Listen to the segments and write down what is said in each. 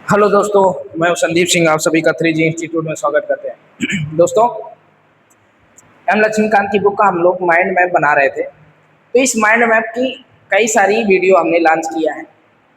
Hello दोस्तों, मैं हूं संदीप सिंह। आप सभी का 3G इंस्टीट्यूट में स्वागत करते हैं। दोस्तों, एम लक्ष्मीकांत की बुक का हम लोग माइंड मैप बना रहे थे। तो इस माइंड मैप की कई सारी वीडियो हमने लॉन्च किया है।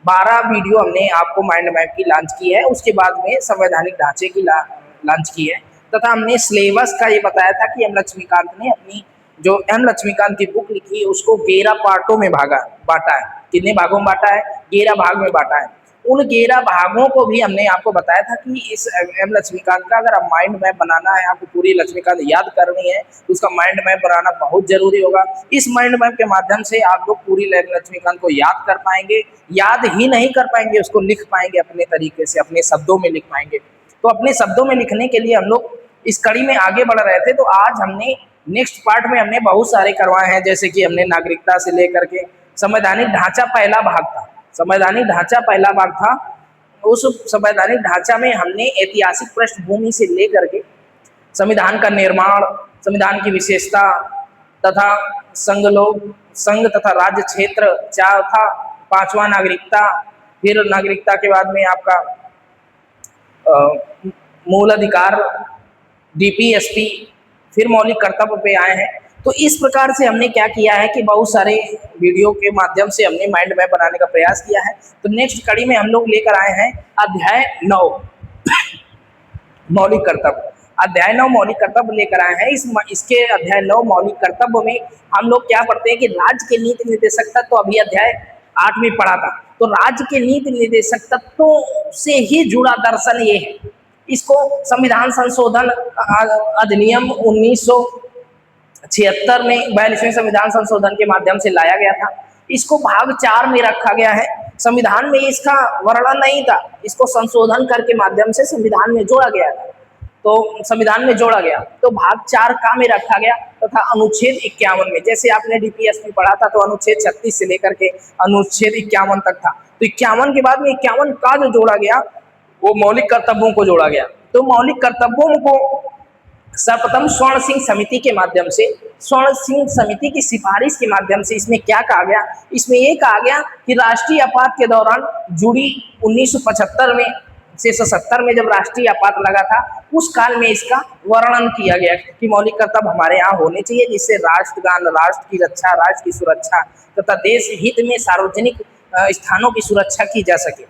12 वीडियो हमने आपको माइंड मैप की लॉन्च की है। उसके बाद में संवैधानिक ढांचे की लॉन्च की है, तथा हमने सिलेबस का ये बताया था कि एम लक्ष्मीकांत ने अपनी जो एम लक्ष्मीकांत की बुक लिखी है उसको 11 पार्टों में बांटा है। कितने भागों में बांटा है? 11 भाग में बांटा है। उन 11 भागों को भी हमने आपको बताया था कि इस एम लक्ष्मीकांत का अगर आप माइंड मैप बनाना है, आपको पूरी लक्ष्मीकांत याद करनी है, तो उसका माइंड मैप बनाना बहुत जरूरी होगा। इस माइंड मैप के माध्यम से आप लोग पूरी लक्ष्मीकांत को याद कर पाएंगे। याद ही नहीं कर पाएंगे, उसको लिख पाएंगे अपने तरीके से, अपने शब्दों में लिख पाएंगे। तो अपने शब्दों में लिखने के लिए हम लोग इस कड़ी में आगे बढ़ रहे थे। तो आज हमने नेक्स्ट पार्ट में हमने बहुत सारे करवाए हैं, जैसे कि हमने नागरिकता से लेकर के संवैधानिक ढांचा पहला भाग था। संवैधानिक ढांचा पहला भाग था। उस संवैधानिक ढांचा में हमने ऐतिहासिक पृष्ठभूमि से लेकर के संविधान का निर्माण, संविधान की विशेषता तथा संघ तथा राज्य क्षेत्र, चौथा पांचवा नागरिकता, फिर नागरिकता के बाद में आपका मूल अधिकार, डीपीएसपी, फिर मौलिक कर्तव्य पे आए हैं। तो इस प्रकार से हमने क्या किया है कि बहुत सारे वीडियो के माध्यम से हमने माइंड मैप बनाने का प्रयास किया है। तो नेक्स्ट कड़ी में हम लोग लेकर आए हैं अध्याय 9 मौलिक कर्तव्य। अध्याय 9 मौलिक कर्तव्य लेकर आए हैं। इसके अध्याय 9 मौलिक कर्तव्य में हम लोग क्या पढ़ते हैं कि राज्य के नीति निर्देशक तत्व, तो अभी अध्याय 8 में पढ़ा था। तो राज्य के नीति निर्देशक तत्वों से ही जुड़ा दर्शन ये है। इसको संविधान संशोधन अधिनियम 1976 में 42वें संविधान संशोधन के माध्यम से लाया गया था। इसको भाग 4 में रखा गया है। संविधान में इसका वर्णन नहीं था, इसको संशोधन करके माध्यम से संविधान में जोड़ा गया था। तो संविधान में जोड़ा गया तो भाग 4 का में रखा गया तथा अनुच्छेद 51 में, जैसे आपने डीपीएस में पढ़ा था, तो अनुच्छेद 36 से लेकर के अनुच्छेद 51 तक था। तो 51 के बाद में 51 का जो जोड़ा गया वो मौलिक कर्तव्यों को जोड़ा गया। तो मौलिक कर्तव्यों को सर्वप्रथम स्वर्ण सिंह समिति के माध्यम से, स्वर्ण सिंह समिति की सिफारिश के माध्यम से इसमें क्या कहा गया? इसमें ये कहा गया कि राष्ट्रीय आपात के दौरान जुड़ी 1975 में से 77 में जब राष्ट्रीय आपात लगा था, उस काल में इसका वर्णन किया गया कि मौलिक कर्तव्य हमारे यहाँ होने चाहिए, जिससे राष्ट्रगान, राष्ट्र की रक्षा, राष्ट्र की सुरक्षा तथा देश हित में सार्वजनिक स्थानों की सुरक्षा की जा सके।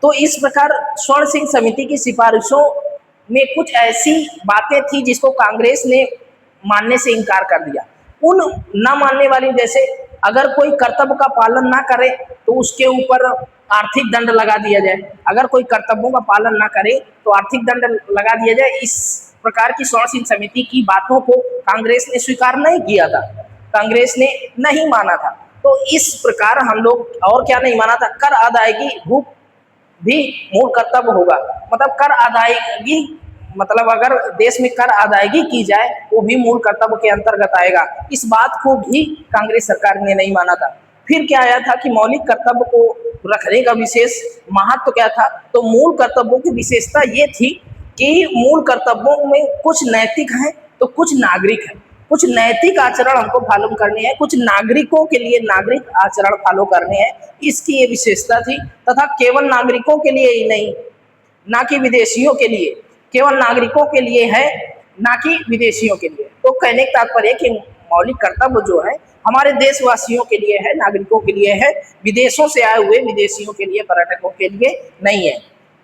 तो इस प्रकार स्वर्ण सिंह समिति की सिफारिशों में कुछ ऐसी बातें थी जिसको कांग्रेस ने मानने से इनकार कर दिया। उन न मानने वाली, जैसे अगर कोई कर्तव्य का पालन ना करे तो उसके ऊपर आर्थिक दंड लगा दिया जाए, अगर कोई कर्तव्यों का पालन ना करे तो आर्थिक दंड लगा दिया जाए। इस प्रकार की स्वर्ण सिंह समिति की बातों को कांग्रेस ने स्वीकार नहीं किया था, कांग्रेस ने नहीं माना था। तो इस प्रकार हम लोग और क्या नहीं माना था? कर अदायगी भी मूल कर्तव्य होगा। मतलब कर अदायगी, मतलब अगर देश में कर अदायगी की जाए वो भी मूल कर्तव्य के अंतर्गत आएगा। इस बात को भी कांग्रेस सरकार ने नहीं माना था। फिर क्या आया था कि मौलिक कर्तव्य को रखने का विशेष महत्व क्या था? तो मूल कर्तव्यों की विशेषता ये थी कि मूल कर्तव्यों में कुछ नैतिक हैं तो कुछ नागरिक हैं। कुछ नैतिक आचरण हमको फॉलो करने हैं, कुछ नागरिकों के लिए नागरिक आचरण फॉलो करने हैं, इसकी ये विशेषता थी। तथा केवल नागरिकों के लिए ही नहीं, ना कि विदेशियों के लिए, केवल नागरिकों के लिए है, ना कि विदेशियों के लिए। तो कहने का तात्पर्य कि मौलिक कर्तव्य जो है हमारे देशवासियों के लिए है, नागरिकों के लिए है, विदेशों से आए हुए विदेशियों के लिए, पर्यटकों के लिए नहीं है।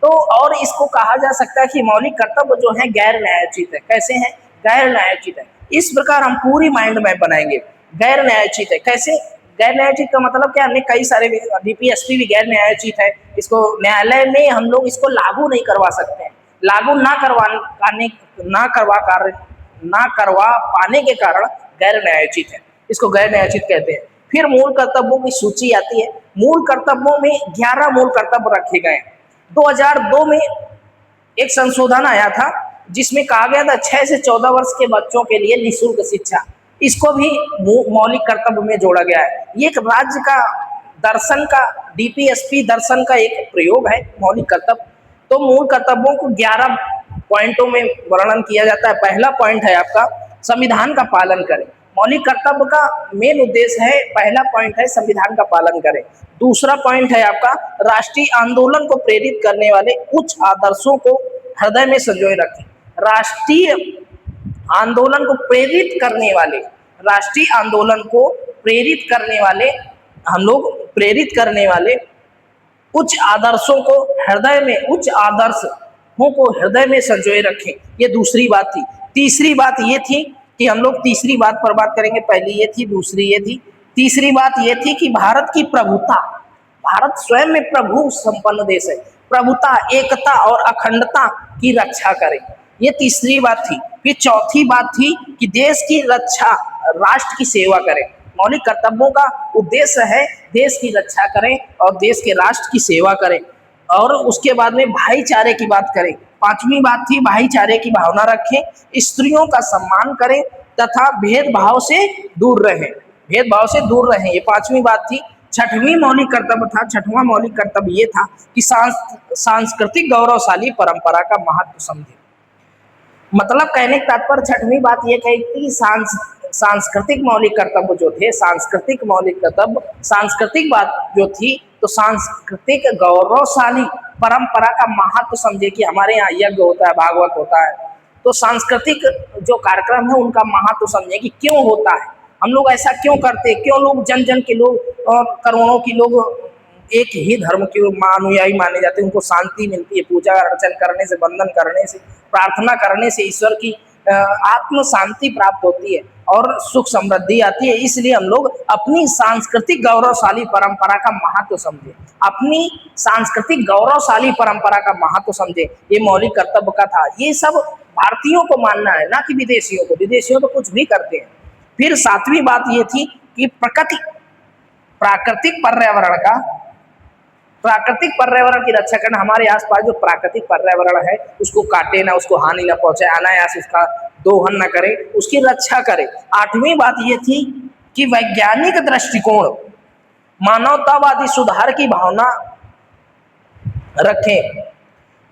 तो और इसको कहा जा सकता है कि मौलिक कर्तव्य जो है गैर न्यायोचित है। कैसे हैं? गैर न्यायोचित है। इस प्रकार हम पूरी माइंड मैप बनाएंगे। गैर न्यायोचित है कैसे? गैर न्यायोचित का मतलब क्या? हमने कई सारे, डीपीएसपी भी गैर न्यायोचित है। इसको न्यायालय में हम लोग इसको लागू नहीं करवा सकते हैं। लागू ना करवा पाने के कारण गैर न्यायोचित है, इसको गैर न्यायोचित कहते हैं। फिर मूल कर्तव्यों की सूची आती है। मूल कर्तव्यों में 11 मूल कर्तव्य रखे गए। 2002 में एक संशोधन आया था जिसमें कहा गया था 6 से 14 वर्ष के बच्चों के लिए निःशुल्क शिक्षा, इसको भी मौलिक कर्तव्य में जोड़ा गया है। ये एक राज्य का दर्शन का, डीपीएसपी दर्शन का एक प्रयोग है मौलिक कर्तव्य। तो मूल कर्तव्यों को 11 पॉइंटों में वर्णन किया जाता है। पहला पॉइंट है आपका संविधान का पालन करें। मौलिक कर्तव्य का मेन उद्देश्य है, पहला पॉइंट है संविधान का पालन करें। दूसरा पॉइंट है आपका राष्ट्रीय आंदोलन को प्रेरित करने वाले उच्च आदर्शों को हृदय में संजोए रखें। राष्ट्रीय आंदोलन को प्रेरित करने वाले, राष्ट्रीय आंदोलन को प्रेरित करने वाले, हम लोग प्रेरित करने वाले उच्च आदर्शों को हृदय में, उच्च आदर्शों को हृदय में संजोए रखें। ये दूसरी बात थी। तीसरी बात ये थी कि हम लोग तीसरी बात पर बात करेंगे, पहली ये थी, दूसरी ये थी। तीसरी बात ये थी कि भारत की प्रभुता, भारत स्वयं में प्रभु संपन्न देश है, प्रभुता, एकता और अखंडता की रक्षा करें, ये तीसरी बात थी। फिर चौथी बात थी कि देश की रक्षा, राष्ट्र की सेवा करें। मौलिक कर्तव्यों का उद्देश्य है देश की रक्षा करें और देश के राष्ट्र की सेवा करें। और उसके बाद में भाईचारे की बात करें। पांचवी बात थी भाईचारे की भावना रखें, स्त्रियों का सम्मान करें तथा भेदभाव से दूर रहें, भेदभाव से दूर रहें, ये पांचवी बात थी। छठवीं मौलिक कर्तव्य था, छठवां मौलिक कर्तव्य ये था कि सांस्कृतिक गौरवशाली परंपरा का महत्व समझें। मतलब कहने का तात्पर्य छठवीं बात ये कही थी कि सांस्कृतिक मौलिक कर्तव्य जो थे, सांस्कृतिक मौलिक कर्तव्य, सांस्कृतिक बात जो थी, तो सांस्कृतिक गौरवशाली परंपरा का महत्व समझे कि हमारे यहाँ यज्ञ होता है, भागवत होता है, तो सांस्कृतिक जो कार्यक्रम है उनका महत्व समझे कि क्यों होता है, हम लोग ऐसा क्यों करते, क्यों लोग जन जन के लोग और करोड़ों की लोग एक ही धर्म के अनुयायी माने जाते हैं, उनको शांति मिलती है पूजा अर्चन करने से, वंदन करने से, प्रार्थना करने से ईश्वर की आत्म शांति प्राप्त होती है और सुख समृद्धि आती है। इसलिए हम लोग अपनी सांस्कृतिक गौरवशाली परंपरा का महत्व समझे, अपनी सांस्कृतिक गौरवशाली परंपरा का महत्व समझे, ये मौलिक कर्तव्य का था। ये सब भारतीयों को मानना है, ना कि विदेशियों को, विदेशियों तो कुछ भी करते हैं। फिर सातवीं बात ये थी कि प्राकृतिक पर्यावरण की रक्षा करना, हमारे आसपास जो प्राकृतिक पर्यावरण है उसको काटे ना, उसको हानि ना पहुंचाए, अनायास उसका दोहन ना करे, उसकी रक्षा करे। आठवीं बात ये थी कि वैज्ञानिक दृष्टिकोण, मानवतावादी सुधार की भावना रखें।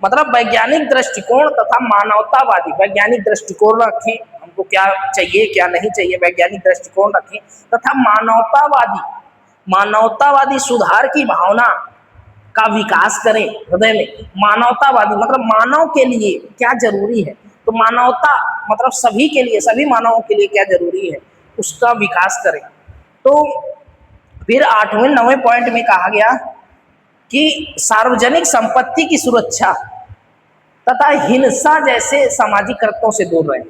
मतलब वैज्ञानिक दृष्टिकोण तथा मानवतावादी, वैज्ञानिक दृष्टिकोण रखें, हमको क्या चाहिए क्या नहीं चाहिए, वैज्ञानिक दृष्टिकोण रखें तथा मानवतावादी सुधार की भावना का विकास करें हृदय में। मानवतावादी मतलब मानव के लिए क्या जरूरी है, तो मानवता मतलब सभी के लिए, सभी मानवों के लिए क्या जरूरी है उसका विकास करें। तो फिर 8वें 9वें पॉइंट में कहा गया कि सार्वजनिक संपत्ति की सुरक्षा तथा हिंसा जैसे सामाजिक कृत्यों से दूर रहें।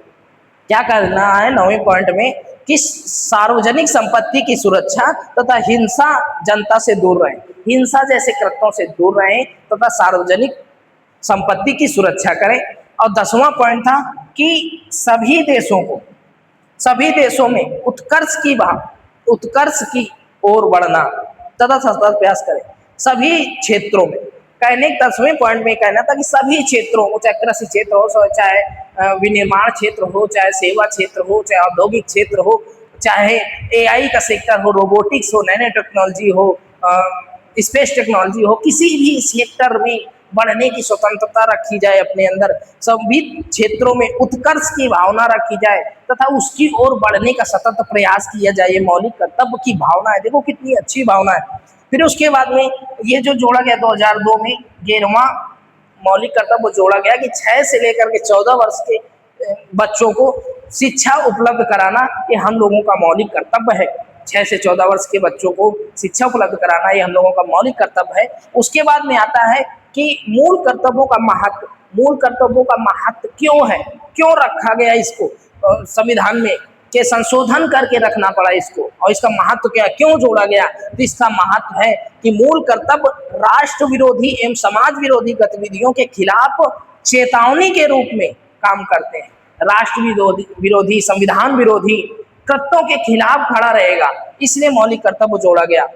क्या करना है 9वें पॉइंट में कि सार्वजनिक संपत्ति की सुरक्षा तथा हिंसा जनता से दूर रहें, हिंसा जैसे कृत्यों से दूर रहें तथा सार्वजनिक संपत्ति की सुरक्षा करें। और 10वां पॉइंट था कि सभी देशों में उत्कर्ष की ओर बढ़ना तथा सतत प्रयास करें सभी क्षेत्रों में। कहने 10वें पॉइंट में कहना था कि सभी क्षेत्रों, चाहे कृषि क्षेत्र हो, चाहे विनिर्माण क्षेत्र हो, चाहे सेवा क्षेत्र हो, चाहे औद्योगिक क्षेत्र हो, चाहे एआई का सेक्टर हो, रोबोटिक्स हो, नैनो टेक्नोलॉजी हो, स्पेस टेक्नोलॉजी हो, किसी भी सेक्टर में बढ़ने की स्वतंत्रता रखी जाए अपने अंदर, सभी क्षेत्रों में उत्कर्ष की भावना रखी जाए तथा उसकी ओर बढ़ने का सतत प्रयास किया जाए। ये मौलिक कर्तव्य की भावना है, देखो कितनी अच्छी भावना है। फिर उसके बाद में ये जो जोड़ा गया 2002 में 11वां मौलिक कर्तव्य जोड़ा गया कि 6 से लेकर के 14 वर्ष के बच्चों को शिक्षा उपलब्ध कराना, ये हम लोगों का मौलिक कर्तव्य है। 6 से 14 वर्ष के बच्चों को शिक्षा उपलब्ध कराना ये हम लोगों का मौलिक कर्तव्य है। उसके बाद में आता है कि मूल कर्तव्यों का महत्व क्यों है, क्यों रखा गया इसको संविधान में, के संशोधन करके रखना पड़ा इसको, और इसका महत्व क्या, क्यों जोड़ा गया। तो इसका महत्व है कि मूल कर्तव्य राष्ट्र विरोधी एवं समाज विरोधी गतिविधियों के खिलाफ चेतावनी के रूप में काम करते हैं। राष्ट्र विरोधी संविधान विरोधी कृत्यों के खिलाफ खड़ा रहेगा, इसलिए मौलिक कर्तव्य जोड़ा गया।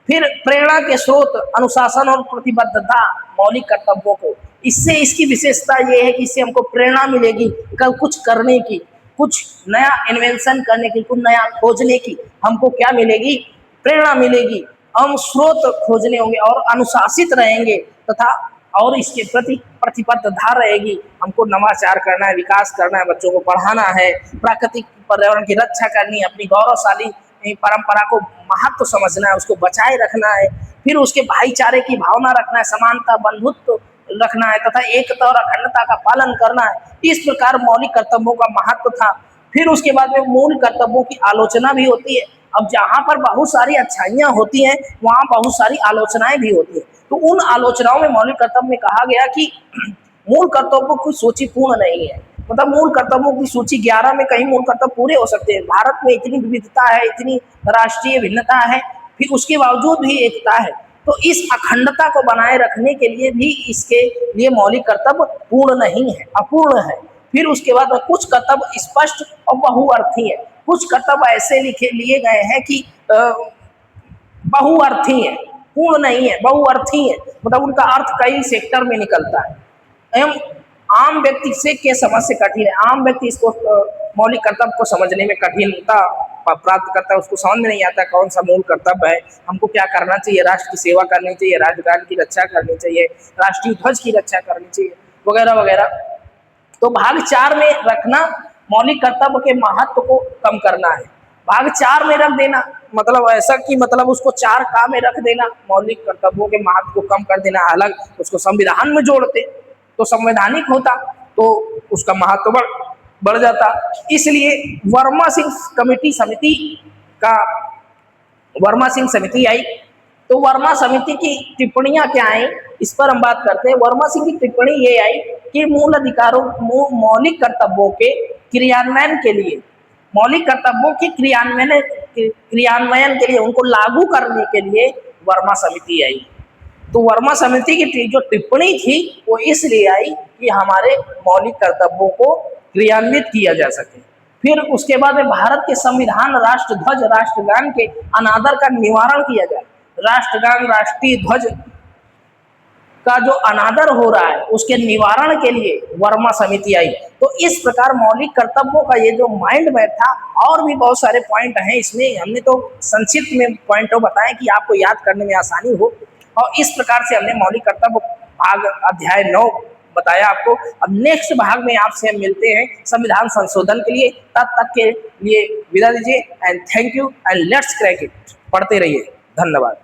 फिर प्रेरणा के स्रोत, अनुशासन और प्रतिबद्धता मौलिक कर्तव्यों को, इससे इसकी विशेषता ये है कि इससे हमको प्रेरणा मिलेगी कल कुछ करने की, कुछ नया इन्वेंशन करने की, कुछ नया खोजने की, हमको क्या मिलेगी, प्रेरणा मिलेगी। हम स्रोत खोजने होंगे और अनुशासित रहेंगे तथा और इसके प्रति प्रतिबद्धता रहेगी। हमको नवाचार करना है, विकास करना है, बच्चों को पढ़ाना है, प्राकृतिक पर्यावरण की रक्षा करनी है, अपनी गौरवशाली परंपरा को महत्व समझना है, उसको बचाए रखना है। फिर उसके भाईचारे की भावना रखना है, समानता, बंधुत्व रखना है तथा एकता और अखंडता का पालन करना है। इस प्रकार मौलिक कर्तव्यों का महत्व था। फिर उसके बाद में मूल कर्तव्यों की आलोचना भी होती है। अब जहाँ पर बहुत सारी अच्छाइयाँ होती हैं वहाँ बहुत सारी आलोचनाएं भी होती हैं। तो उन आलोचनाओं में मौलिक कर्तव्य में कहा गया कि मूल कर्तव्यों की सूची पूर्ण नहीं है, मतलब मूल कर्तव्यों की सूची 11 में कहीं मूल कर्तव्य पूरे हो सकते हैं। भारत में इतनी विविधता है, इतनी राष्ट्रीय भिन्नता है, फिर उसके बावजूद भी एकता है। तो इस अखंडता को बनाए रखने के लिए भी इसके लिए मौलिक कर्तव्य पूर्ण नहीं है, अपूर्ण है। फिर उसके बाद में कुछ कर्तव्य स्पष्ट और बहुअर्थी है, कुछ कर्तव्य ऐसे लिखे लिए गए हैं कि बहुअर्थी है, पूर्ण नहीं है, बहुअर्थी है, मतलब उनका अर्थ कई सेक्टर में निकलता है एवं आम व्यक्ति से के समझ से कठिन है। आम व्यक्ति इसको मौलिक कर्तव्य को समझने में कठिनता प्राप्त करता है, उसको समझ में नहीं आता कौन सा मूल कर्तव्य है, हमको क्या करना चाहिए, राष्ट्र की सेवा करनी चाहिए, राजगान की रक्षा करनी चाहिए, राष्ट्रीय ध्वज की रक्षा करनी चाहिए, वगैरह वगैरह। तो भाग 4 में रखना मौलिक कर्तव्य के महत्व को कम करना है। भाग 4 में रख देना मतलब ऐसा कि मतलब उसको 4 का में रख देना, मौलिक कर्तव्यों के महत्व को कम कर देना, अलग उसको संविधान में जोड़ते तो संवैधानिक होता, तो उसका महत्व बढ़ जाता। इसलिए वर्मा सिंह समिति आई। तो वर्मा समिति की टिप्पणियां क्या आई, इस पर हम बात करते हैं। वर्मा सिंह की टिप्पणी ये आई कि मौलिक कर्तव्यों के क्रियान्वयन के लिए, मौलिक कर्तव्यों के क्रियान्वयन के लिए, उनको लागू करने के लिए वर्मा समिति आई। तो वर्मा समिति की जो टिप्पणी थी वो इसलिए आई कि हमारे मौलिक कर्तव्यों को क्रियान्वित किया जा सके। फिर उसके बाद में भारत के संविधान, राष्ट्रध्वज, राष्ट्रगान के अनादर का निवारण किया जाए। राष्ट्रगान, राष्ट्रीय ध्वज का जो अनादर हो रहा है उसके निवारण के लिए वर्मा समिति आई। तो इस प्रकार मौलिक कर्तव्यों का ये जो माइंड मैप था, और भी बहुत सारे पॉइंट हैं इसमें, हमने तो संक्षिप्त में पॉइंटों बताए कि आपको याद करने में आसानी हो। और इस प्रकार से हमने मौलिक कर्तव्य भाग अध्याय 9 बताया आपको। अब नेक्स्ट भाग में आपसे हम मिलते हैं संविधान संशोधन के लिए। तब तक के लिए विदा दीजिए and thank you and let's crack it. पढ़ते रहिए, धन्यवाद।